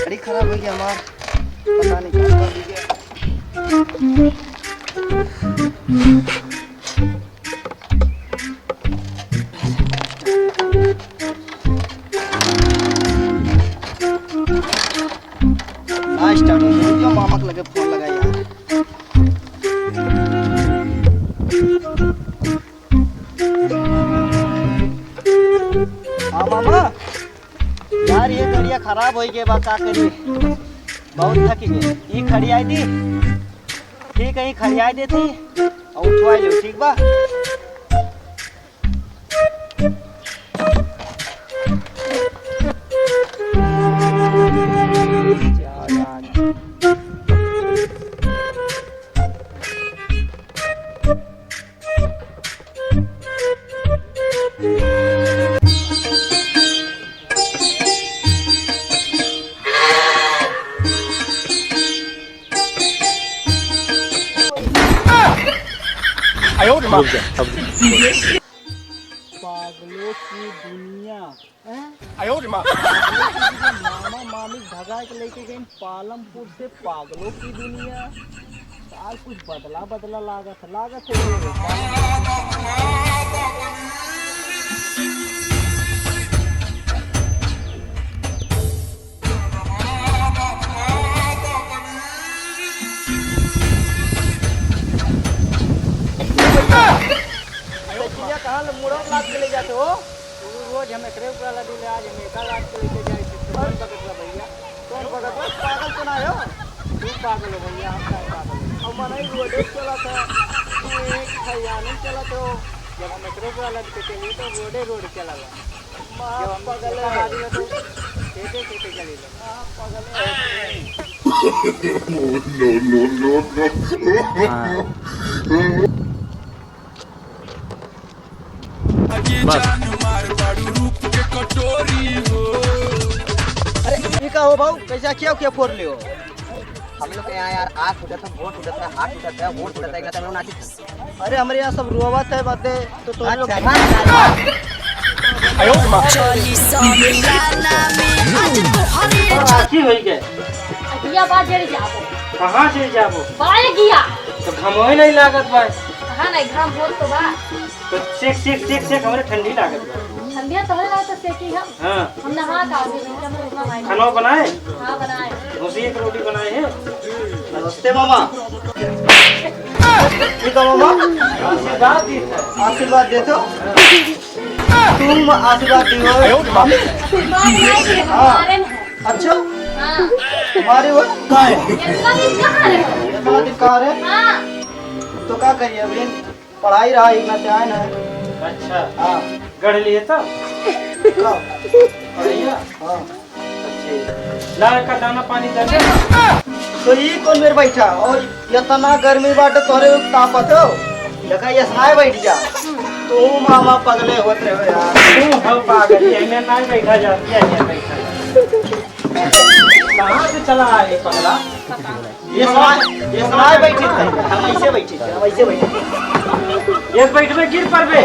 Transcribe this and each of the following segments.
गाड़ी खराब हो गया हमारा, पता नहीं क्या कर दिया। ना स्टार्ट हो गया, क्यों मामा को लगे फोन लगा यार। हाँ मामा यार, ये गाड़िया खराब हो गई बा, का करी, बहुत थक गए। ये खड़ी आई थी, ठीक है, ये खड़ी आई देती और उठवा लो, ठीक बा। पागलों की दुनिया, मामा मामी भगा के लेके गए पालमपुर से। पागलों की दुनिया, साल कुछ बदला बदला लागत कहाँ मुड़ो लाद के ले जाते हो? रोज हमें करे ऊपर ला दिले, आज हमें का लाद के लेके जाए थे। कौन पकड़ भैया, कौन पकड़? पागल तो ना हो तू, पागल हो भैया, हम क्या पागल हो। और मनाई रोड चला था, तू एक खयाने चला तो, जब हमें करे ऊपर ला के चली तो रोड चला गया। जब हम पागल है आज में तो केटे चली लो, पागल है। अरे ठीक है हो भाऊ, कैसा क्या क्या फोड़ लियो? हम लोग के यहाँ यार आँख उठता है, वोट उठता है, हाथ उठता है, वोट उठता है, कहते हैं लोग नाची। अरे हमारे यहाँ सब रोवत है बातें, तो तुम लोग अच्छी होई के किया बात जरी जाबो, कहाँ से जाबो? बाय गिया तो घमोई नहीं लागत बा। कहां नहीं घाम बहुत तो बा, तो सेक हमरे ठंडी लागत बा। ठंडिया तो है तो सेकी हम। हां हम नहा का आगे हम रुकना भाई। खाना बनाए? हां बनाए, भूसी एक रोटी बनाए है। नमस्ते मामा। ठीक है मामा, आशीर्वाद दे दो। तुम आशीर्वाद दियो मामी। हमारे में अच्छा हां हमारे वो कहाँ है? इतना दिन कहां रहे? इतना दिन कहाँ रहे? हां तो क्या करिए, अभी पढ़ाई रहा इतना से आए ना। अच्छा हाँ गढ़ लिए तो कब? बढ़िया। हाँ अच्छे ला का दाना पानी दे दे। तो ये कौन मेरे बैठा और इतना गर्मी बाटे तोरे तापत हो, लगा ये सुनाए बैठ जा। तू मामा पगले होते हो यार। तू हो पागल, ये में ना बैठा जाती है, ये बैठा कहाँ से चला आए पगला? ये सुनाए बैठी थे, हम ऐसे बैठे थे, हम ऐसे बैठे थे। ये बैठ में गिर पड़बे,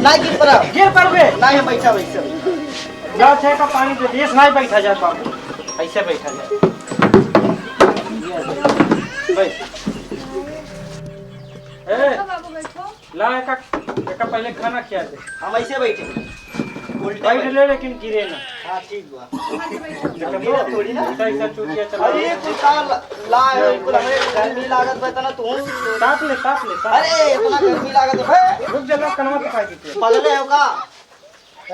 ना गिर पड़ा, गिर पड़बे। ना हम बैठा वैसे। ला छे का पानी दे दे, नहीं बैठा जाए बाबू, ऐसे बैठा जाए। बैठ ए बाबू बैठो। ला का पहले खाना खिला दे। हम ऐसे बैठे उल्टा बैठ ले लेकिन गिरे ना। हाँ ठीक हुआ, देखो थोड़ी ना। ऐसा चूतिया चला। अरे कुत्ता लाए बिल्कुल, हमें गर्मी लागत बता तू। ताप ले ताप ले ताप। अरे इतना गर्मी लागत है, रुक जा, लो कनवा दिखाई देते। पगले हो का?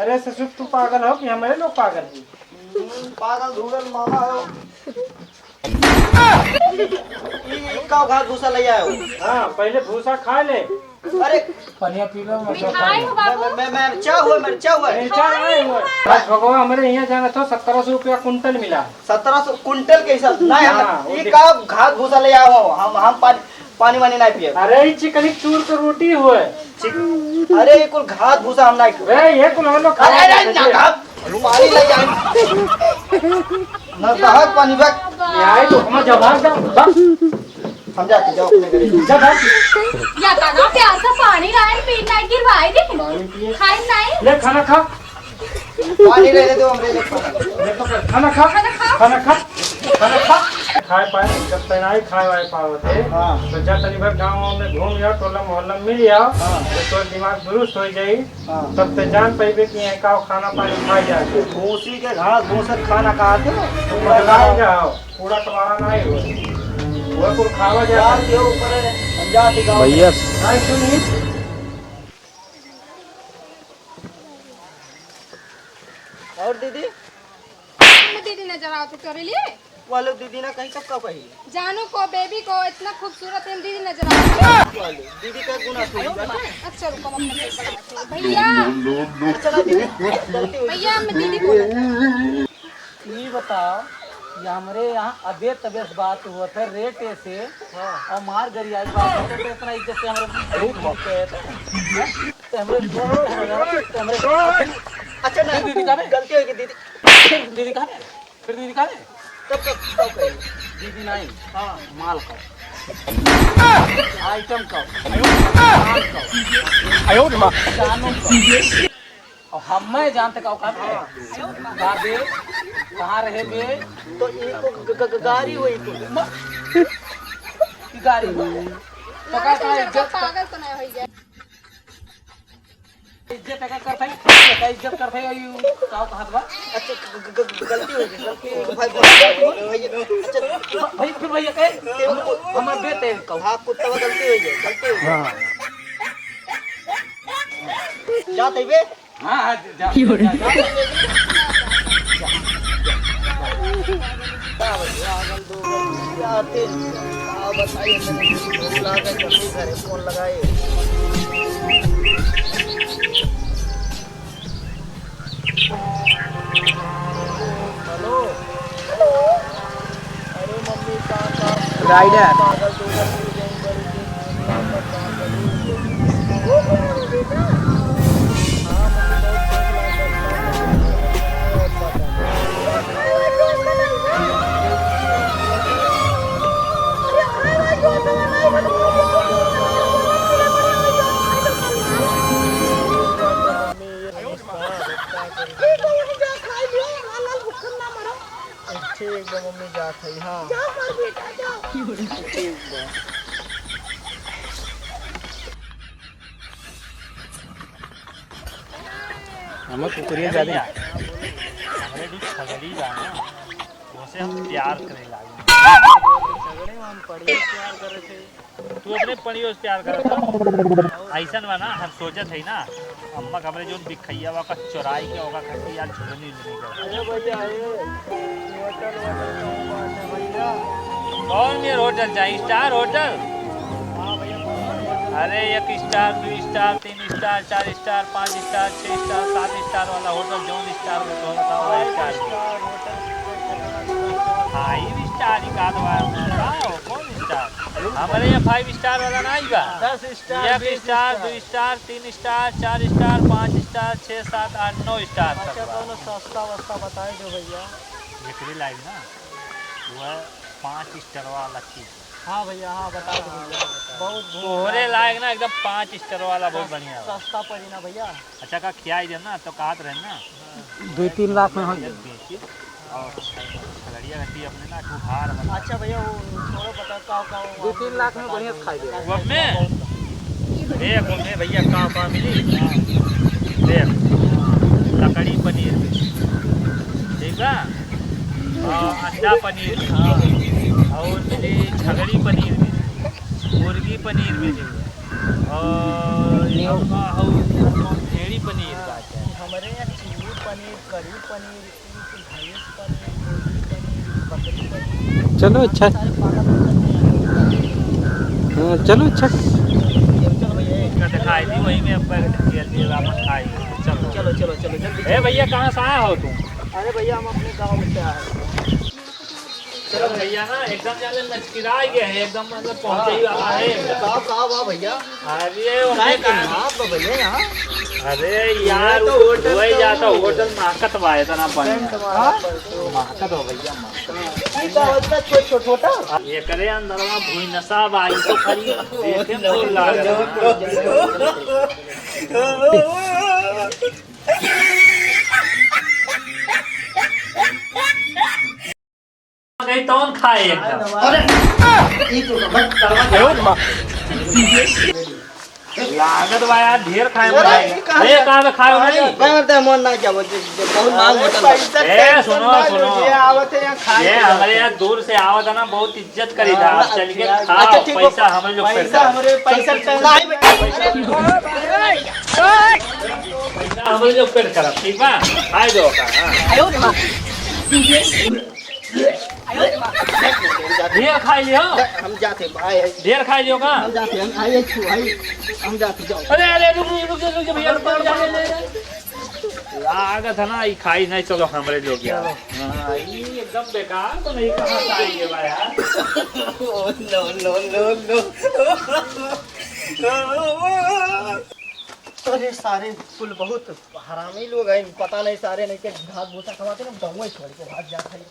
अरे ससुर तू पागल हो कि हमारे लोग पागल हैं? पागल धूगल मामा हो। का घास भूसा ले आयो। हाँ पहले भूसा खा ले। अरे पनिया पी लो मिठाई हो बाबू। मैं क्या हुआ आज भगवान हमारे यहाँ जाना था 1700 रुपया कुंटल मिला। 1700 कुंटल के हिसाब से नहीं हाँ, हम ये का घास भूसा ले आओ हम पानी वानी नहीं पिए। अरे चिकनी चूर के रोटी हुए। अरे ये कुल घास भूसा हम नहीं वे ये कुल हम लोग अरे अरे ना घास पानी ले जाए ना दहक पानी बक यार तो हम जवाब दो हम जाके जाओ अपने घरे जब या गाना प्यार से पानी लाए पीना गिरवाई दे खाई नहीं ले खाना खा पानी ले ले दो हमरे ले ले पकड़ खाना खा खाना खा खाए पाए जब तनाई खाए वाए पावत है हाँ। तो जा तनी भर गाँव में घूम जाओ टोला मोहल्ला में मिल जाओ तो तोर दिमाग दुरुस्त हो जाई तब ते जान पाइबे कि यहाँ का खाना पानी खाई जाके भूसी के घास भूसा खाना खाते तुम बदलाए जाओ पूरा तुम्हारा नहीं हो वो कुछ खावा जाए यार के ऊपर हम जाते गाँव भैया नहीं सुनी और दीदी दीदी नजर आओ तो करे लिए वाले दीदी ना कहीं कब कही जानू को बेबी को इतना खूबसूरत है दीदी नजर आओ। वाले दीदी का गुना सुनी अच्छा रुको हम अपना पेट बढ़ाते हैं। भैया चला दीदी गलती हुई भैया मैं दीदी बोला ये बताओ ये हमारे यहाँ अबे तबेस बात हुआ था रेट ऐसे और मार गरी आई बात होते तो इतना इज्जत से हमारे बहुत भूखे तो हमारे अच्छा नहीं दीदी का गलती होगी दीदी का फिर दीदी का तब कही दीदी नहीं हाँ माल का आइटम का आयो जानू का और हम मैं जानते का कहाँ बे कहाँ रहे बे तो एक गाड़ी हुई तो गाड़ी पागल तो नहीं हो गया इज्जत का करता है इज्जत करता है यू काव कहां बा अच्छा गलती हो गई गलती भाई फिर भैया कहे हमर बेटे कहो हां कुत्ता गलती हो गई हां जाते बे हां हां जा आते बताइए लगा जल्दी घरे फोन लगाए हेलो अरे मम्मी कहाँ राइडर ठीक बा मम्मी जात है हाँ ठीक बा हम कुकुरिया ज्यादा हमारे भी छगड़ी जाना उसे हम प्यार करे लागे झगड़े में हम पढ़िए प्यार करे थे तू अपने पढ़ियो से प्यार करत था ऐसन बना हम सोचत है ना अम्मा कमरे जो बिखैया वा का चुराई के होगा खट्टी यार झुगनी नहीं कर अरे भैया होटल है भैया कौन में होटल जाए स्टार होटल हाँ भैया अरे 1 star 2 star 3 star 4 star 5 star 6 star 7 star वाला होटल जो स्टार में तो बताओ स्टार फाइव स्टार ही का दो कौन स्टार हमारे यहाँ 5 स्टार वाला नहीं बा 10 star 1 star 2 star 3 star 4 star 5 star 6 7 8 9 star तक अच्छा बा। कौन सस्ता वस्ता बताए दो भैया बिक्री लाइन ना वो है 5 स्टार वाला चीज हाँ भैया हाँ बता दो भैया बहुत तोहरे लायक ना एकदम 5 स्टार वाला बहुत बढ़िया बा। सस्ता पड़ी ना भैया अच्छा का खियाई दे ना तो कहत रहे ना 2-3 लाख में हो बेची और खगड़िया रखी अपने ना कुहार बना अच्छा भैया वो थोड़ा बता का 2-3 लाख में बढ़िया खाई दे वो में देख में भैया का मिली देख लकड़ी पनीर भी ठीक है और अंडा पनीर भी और मिली छगड़ी पनीर भी मुर्गी पनीर भी और भेड़ी पनीर का हमारे यहाँ चिल्ली पनीर, कढ़ी पनीर, भैंस पनीर, मुर्गी पनीर, बकरी पनीर, चलो अच्छा, सारे पागल होते हाँ चलो अच्छा। हैं। चलो भैया दिखाई दी वही में अब वापस खाई। चलो चलो चलो चलो जल्दी। ए भैया कहाँ से आया हो तुम? अरे भैया हम अपने गाँव में से आए हैं। चलो भैया ना एकदम ज्यादा लचकिरा गया है, एकदम मतलब पहुंचे ही वाला है। कहाँ वाह भैया, अरे काय कहाँ भैया यहाँ? अरे यार तो होटल वही तो जाता होटल महकत बा इतना बन हाँ? महकत हो भैया ये क्या होता है छोटा? ये करे अंदर में भूई नशा बाई तो खरी देखे फूल लाग गई तौन खाए एकदम। लागत बा यार ढेर खाए अरे, ये कहाँ ए कहां पे खाए हो नहीं? मैं बोलता है मन ना क्या बोलते बहुत नाम होटल ए सुनो सुनो आवत है यहाँ खाए। ये हमारे यहाँ दूर से आवत है ना, बहुत इज्जत करी था। आप चल के अच्छा, खाओ, ठीक है। पैसा हमें लोग पैसा हमारे पैसा हमें लोग पेड़ करा ठीक बा खाए दो का ढेर खाई लियो, हम जाते भाई, ढेर खाई लियो का। हम जाते हम आइए हम जाते जाओ। अरे अरे रुक जा भैया रुक जा। लागत है ना ये खाई नहीं, चलो हमारे लोग यार। हाँ ये एकदम बेकार तो नहीं, कहाँ से आएंगे भाई यार। अरे सारे कुल बहुत हरामी लोग हैं, पता नहीं सारे नहीं के घास भूसा खवाते ना, गाँव छोड़ के भाग जाते हैं।